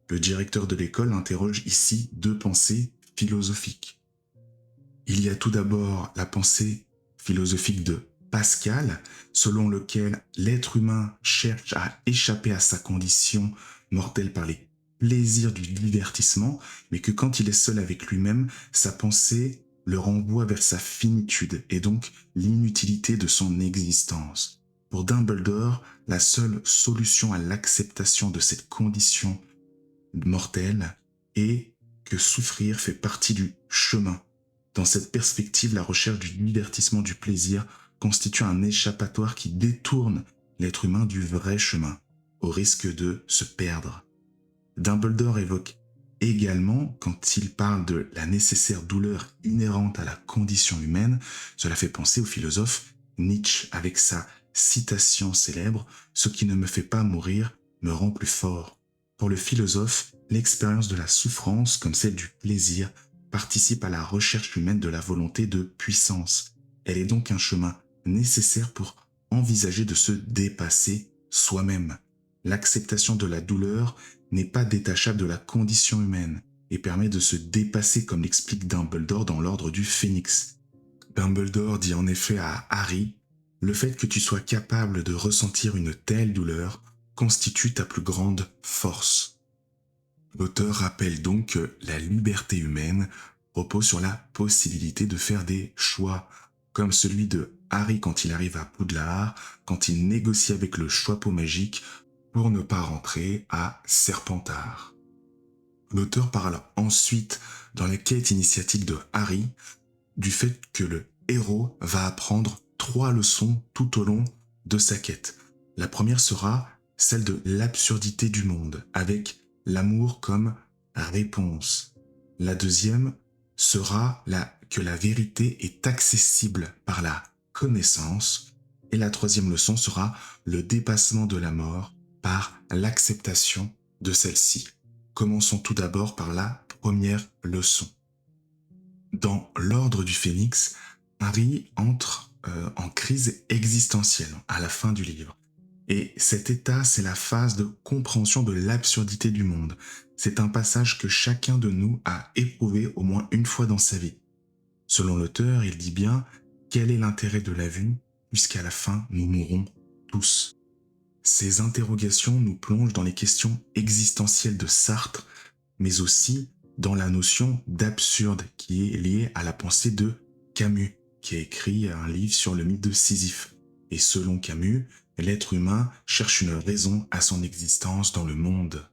Le directeur de l'école interroge ici deux pensées philosophiques. Il y a tout d'abord la pensée philosophique de Pascal, selon lequel l'être humain cherche à échapper à sa condition mortelle par les plaisirs du divertissement, mais que quand il est seul avec lui-même, sa pensée le renvoie vers sa finitude et donc l'inutilité de son existence. Pour Dumbledore, la seule solution à l'acceptation de cette condition mortelle est que souffrir fait partie du chemin. Dans cette perspective, la recherche du divertissement, du plaisir, constitue un échappatoire qui détourne l'être humain du vrai chemin, au risque de se perdre. Dumbledore évoque également, quand il parle de la nécessaire douleur inhérente à la condition humaine, cela fait penser au philosophe Nietzsche avec sa citation célèbre « Ce qui ne me fait pas mourir me rend plus fort ». Pour le philosophe, l'expérience de la souffrance, comme celle du plaisir, participe à la recherche humaine de la volonté de puissance. Elle est donc un chemin nécessaire pour envisager de se dépasser soi-même. L'acceptation de la douleur n'est pas détachable de la condition humaine et permet de se dépasser, comme l'explique Dumbledore dans l'ordre du Phénix. Dumbledore dit en effet à Harry « Le fait que tu sois capable de ressentir une telle douleur constitue ta plus grande force. » L'auteur rappelle donc que la liberté humaine repose sur la possibilité de faire des choix, comme celui de Harry quand il arrive à Poudlard, quand il négocie avec le Choixpeau magique pour ne pas rentrer à Serpentard. L'auteur parle ensuite, dans la quête initiatique de Harry, du fait que le héros va apprendre 3 leçons tout au long de sa quête. La première sera celle de l'absurdité du monde, avec l'amour comme réponse. La deuxième sera que la vérité est accessible par la connaissance. Et la troisième leçon sera le dépassement de la mort par l'acceptation de celle-ci. Commençons tout d'abord par la première leçon. Dans l'ordre du Phénix, Harry entre en crise existentielle à la fin du livre. Et cet état, c'est la phase de compréhension de l'absurdité du monde. C'est un passage que chacun de nous a éprouvé au moins une fois dans sa vie. Selon l'auteur, il dit bien « Quel est l'intérêt de la vie, puisqu'à la fin, nous mourrons tous ?» Ces interrogations nous plongent dans les questions existentielles de Sartre, mais aussi dans la notion d'absurde qui est liée à la pensée de Camus, qui a écrit un livre sur le mythe de Sisyphe. Et selon Camus, l'être humain cherche une raison à son existence dans le monde.